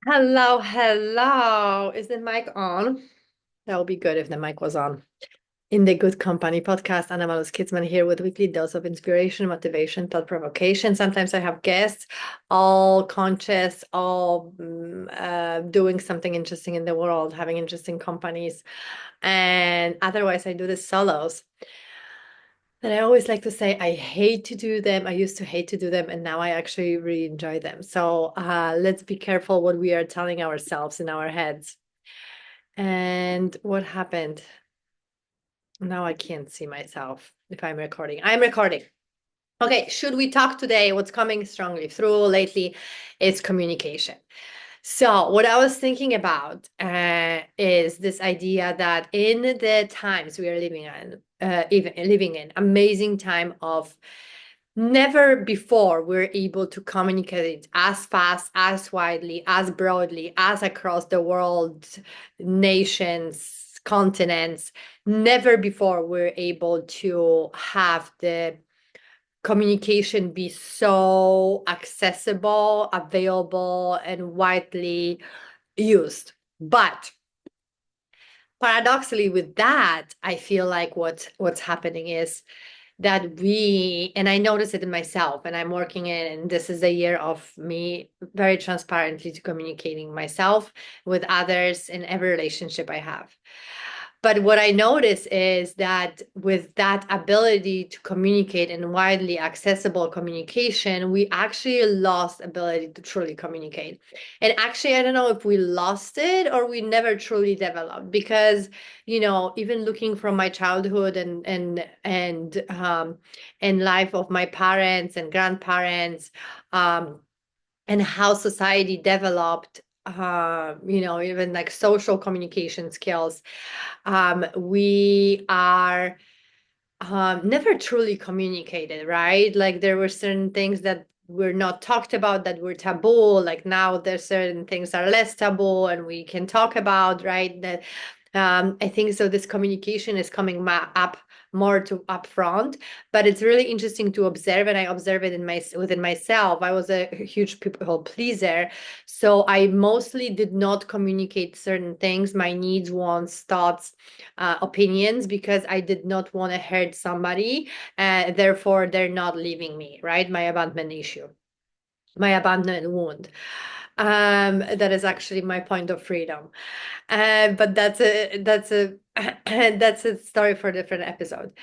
Hello, hello. Is the mic on? That would be good if the mic was on. In the Good Company podcast, Anna Malus Kidsman here with weekly dose of inspiration, motivation, thought provocation. Sometimes I have guests, all conscious, all doing something interesting in the world, having interesting companies. And otherwise, I do the solos. And I always like to say I hate to do them. I used to hate to do them, and now I actually really enjoy them. So let's be careful what we are telling ourselves in our heads. And what happened? Now I can't see myself if I'm recording. I'm recording. Okay, should we talk today? What's coming strongly through lately is communication. So, what I was thinking about is this idea that in the times we are living in, amazing time of never before we're able to communicate as fast, as widely, as broadly, as across the world, nations, continents. Never before we're able to have the communication be so accessible, available, and widely used. But paradoxically, with that, I feel like what's happening is that and I notice it in myself, and I'm working in, and this is a year of me very transparently to communicating myself with others in every relationship I have. But what I notice is that with that ability to communicate in widely accessible communication, we actually lost ability to truly communicate. And actually, I don't know if we lost it or we never truly developed because, even looking from my childhood and life of my parents and grandparents, and how society developed, even like social communication skills, we are never truly communicated, right? Like there were certain things that were not talked about that were taboo. Like now there's certain things are less taboo and we can talk about, right? That I think so. This communication is coming up more to upfront, but it's really interesting to observe, and I observe it within myself. I was a huge people pleaser, so I mostly did not communicate certain things, my needs, wants, thoughts, opinions, because I did not want to hurt somebody. Therefore, they're not leaving me, right? My abandonment issue, my abandonment wound. That is actually my point of freedom. But that's a that's a story for a different episode.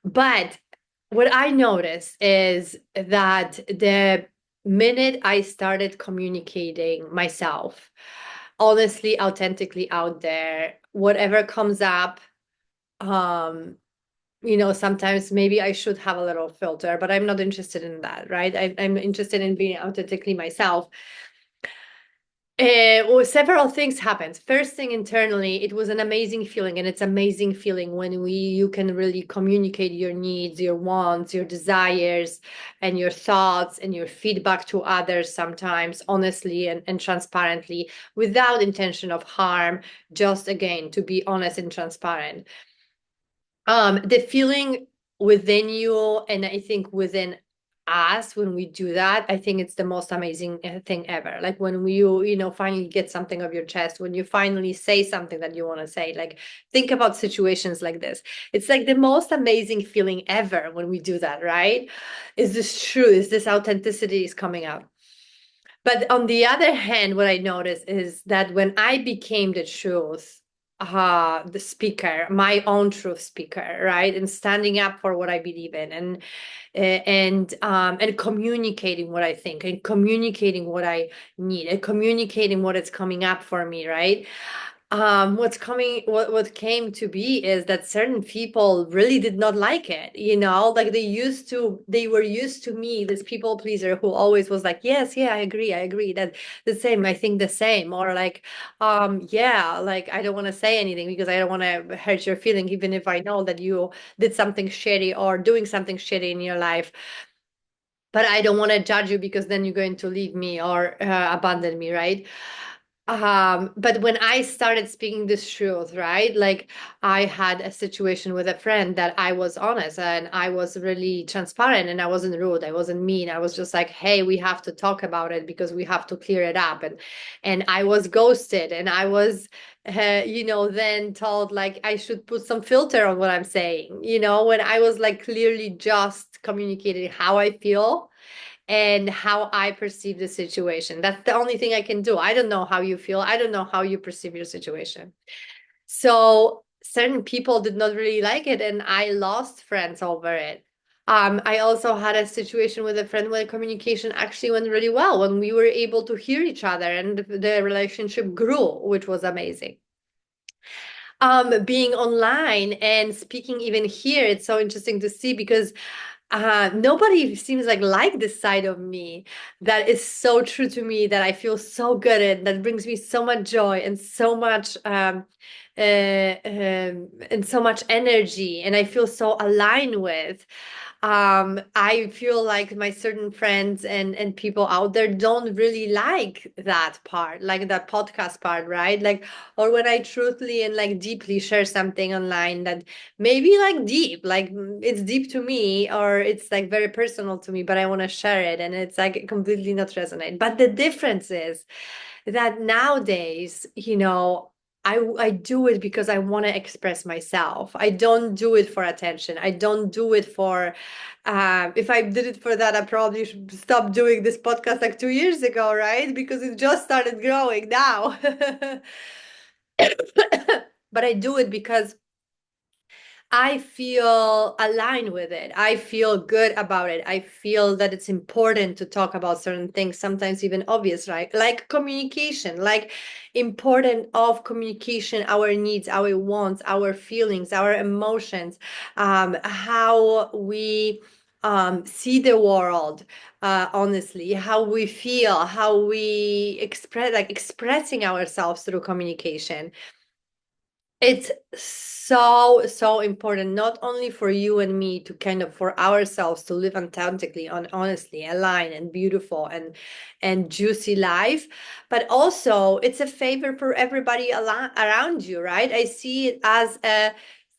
But what I noticed is that the minute I started communicating myself, honestly, authentically out there, whatever comes up, um, sometimes maybe I should have a little filter, but I'm not interested in that, right? I'm interested in being authentically myself. Well, several things happened. First thing, internally, it was an amazing feeling, and it's amazing feeling when you can really communicate your needs, your wants, your desires, and your thoughts and your feedback to others, sometimes honestly and transparently, without intention of harm, just again to be honest and transparent. The feeling within you, and I think within us, when we do that, I think it's the most amazing thing ever. Like when you finally get something off your chest, when you finally say something that you want to say. Like think about situations like this. It's like the most amazing feeling ever when we do that, right? Is this true? Is this authenticity is coming out? But on the other hand, what I noticed is that when I became the truth, the speaker, my own truth speaker, right, and standing up for what I believe in, and communicating what I think, and communicating what I need, and communicating what is coming up for me, right? What came to be is that certain people really did not like it, like they were used to me, this people pleaser who always was like, yes, yeah, I agree, that the same, I think the same, or like, yeah, like I don't want to say anything because I don't want to hurt your feeling, even if I know that you did something shitty or doing something shitty in your life, but I don't want to judge you because then you're going to leave me or abandon me, right? But when I started speaking this truth, right? Like I had a situation with a friend that I was honest and I was really transparent and I wasn't rude, I wasn't mean. I was just like, hey, we have to talk about it because we have to clear it up. And I was ghosted and I was then told like I should put some filter on what I'm saying, when I was like clearly just communicating how I feel and how I perceive the situation. That's the only thing I can do. I don't know how you feel. I don't know how you perceive your situation. So certain people did not really like it, and I lost friends over it. I also had a situation with a friend where communication actually went really well when we were able to hear each other and the relationship grew, which was amazing. Being online and speaking even here, it's so interesting to see because nobody seems like this side of me that is so true to me that I feel so good at, that brings me so much joy and so much and so much energy, and I feel so aligned with. I feel like my certain friends and people out there don't really like that part, like that podcast part, right? Like, or when I truthfully and like deeply share something online that maybe like deep, like it's deep to me or it's like very personal to me, but I want to share it and it's like completely not resonate. But the difference is that nowadays, I do it because I want to express myself. I don't do it for attention. I don't do it for if I did it for that, I probably should stop doing this podcast like 2 years ago, right? Because it just started growing now. But I do it because I feel aligned with it. I feel good about it. I feel that it's important to talk about certain things, sometimes even obvious, right? Like communication, like important of communication, our needs, our wants, our feelings, our emotions, how we see the world, honestly, how we feel, how we express, like expressing ourselves through communication. It's so important, not only for you and me to kind of for ourselves to live authentically, on honestly, aligned and beautiful and juicy life, but also it's a favor for everybody around you, right? I see it as a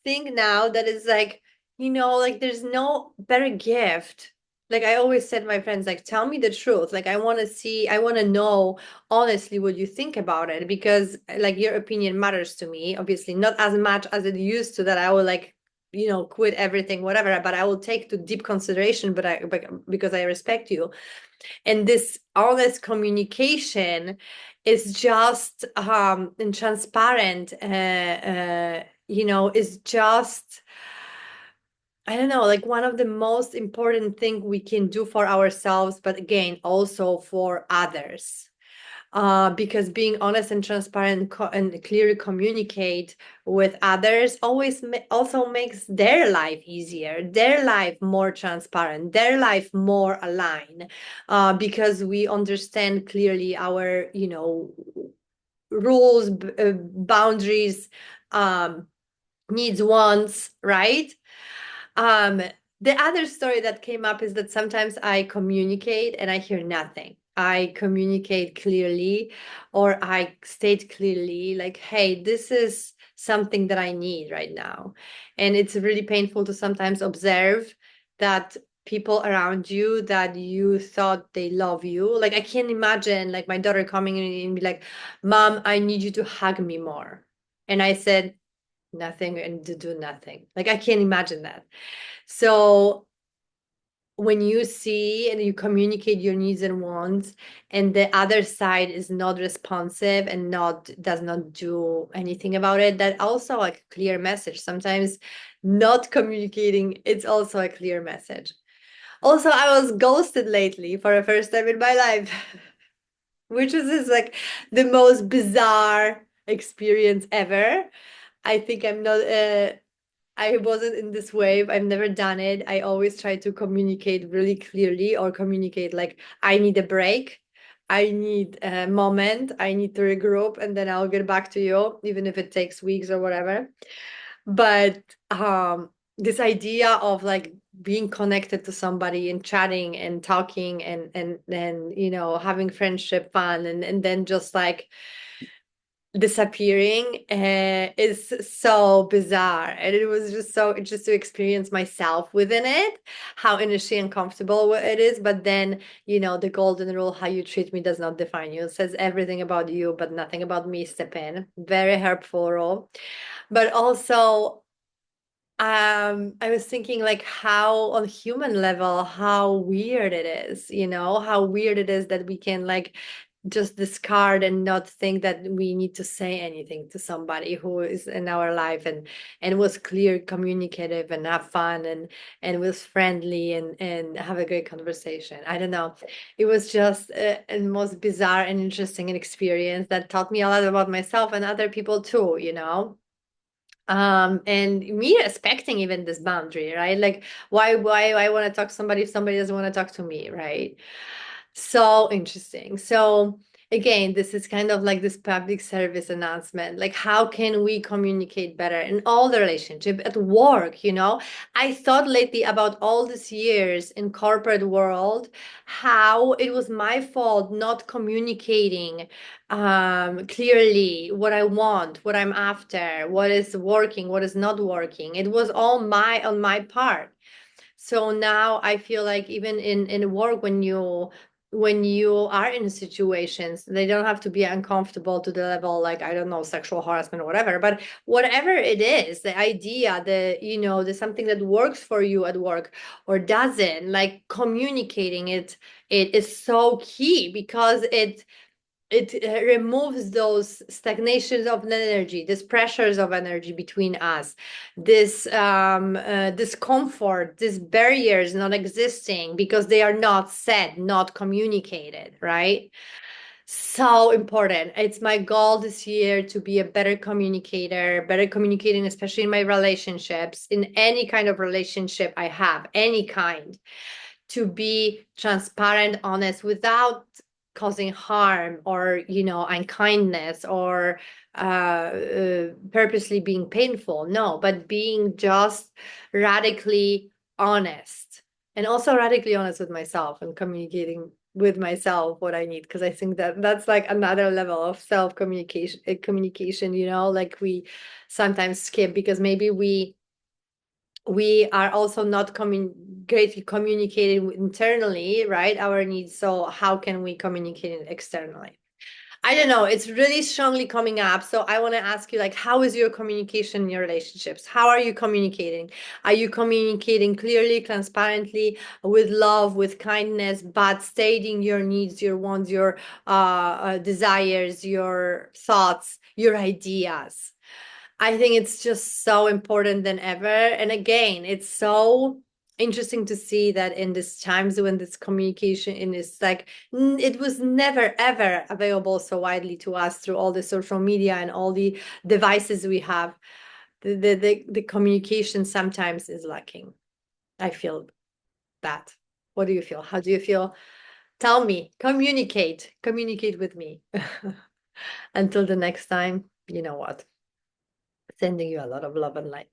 thing now that is like, like there's no better gift. Like I always said to my friends, like, tell me the truth. Like I want to know honestly what you think about it, because like your opinion matters to me, obviously not as much as it used to, that I will like quit everything, whatever, but I will take to deep consideration, because I respect you. And this honest communication is just and transparent, is just, I don't know, like one of the most important thing we can do for ourselves, but again also for others, because being honest and transparent and clearly communicate with others always also makes their life easier, their life more transparent, their life more aligned, because we understand clearly our, rules, boundaries, um, needs, wants, right? Um, the other story that came up is that sometimes I communicate and I hear nothing. I communicate clearly, or I state clearly, like, hey, this is something that I need right now. And it's really painful to sometimes observe that people around you that you thought they love you. Like, I can't imagine like my daughter coming in and be like, Mom, I need you to hug me more. And I said, nothing, and to do nothing. Like, I can't imagine that. So when you see and you communicate your needs and wants, and the other side is not responsive and does not do anything about it, that also like a clear message. Sometimes not communicating, it's also a clear message. Also, I was ghosted lately for the first time in my life, which is like the most bizarre experience ever. I think I'm not I wasn't in this wave. I've never done it. I always try to communicate really clearly, or communicate like I need a break. I need a moment. I need to regroup, and then I'll get back to you, even if it takes weeks or whatever. But this idea of like being connected to somebody and chatting and talking and having friendship fun and then just like disappearing is so bizarre, and it was just so just to experience myself within it, how initially uncomfortable it is, but then the golden rule, how you treat me does not define you. It says everything about you but nothing about me. Step in, very helpful rule. But also I was thinking like how on human level, how weird it is, how weird it is that we can like just discard and not think that we need to say anything to somebody who is in our life and was clear, communicative, and have fun and was friendly and have a great conversation. I don't know. It was just a most bizarre and interesting experience that taught me a lot about myself and other people too. And me respecting even this boundary, right? Like why I want to talk to somebody if somebody doesn't want to talk to me, right? So interesting. So again, this is kind of like this public service announcement. Like, how can we communicate better in all the relationship at work? I thought lately about all these years in corporate world, how it was my fault not communicating clearly what I want, what I'm after, what is working, what is not working. It was all on my part. So now I feel like even in work, when you are in situations, they don't have to be uncomfortable to the level like, I don't know, sexual harassment or whatever, but whatever it is, the idea, the something that works for you at work or doesn't, like communicating it is so key because it removes those stagnations of energy, these pressures of energy between us, this discomfort, these barriers not existing because they are not said, not communicated, right? So important. It's my goal this year to be a better communicator, better communicating, especially in my relationships, in any kind of relationship I have, any kind, to be transparent, honest, without causing harm or unkindness or purposely being painful. No, but being just radically honest, and also radically honest with myself and communicating with myself what I need, because I think that that's like another level of self communication, like we sometimes skip because maybe we are also not greatly communicating internally, right? Our needs. So how can we communicate it externally? I don't know. It's really strongly coming up. So I want to ask you, like, how is your communication in your relationships? How are you communicating? Are you communicating clearly, transparently, with love, with kindness, but stating your needs, your wants, your desires, your thoughts, your ideas? I think it's just so important than ever. And again, it's so interesting to see that in these times when this communication in is like it was never ever available so widely to us through all the social media and all the devices we have. The communication sometimes is lacking. I feel that. What do you feel? How do you feel? Tell me. Communicate with me. Until the next time, you know what? Sending you a lot of love and light.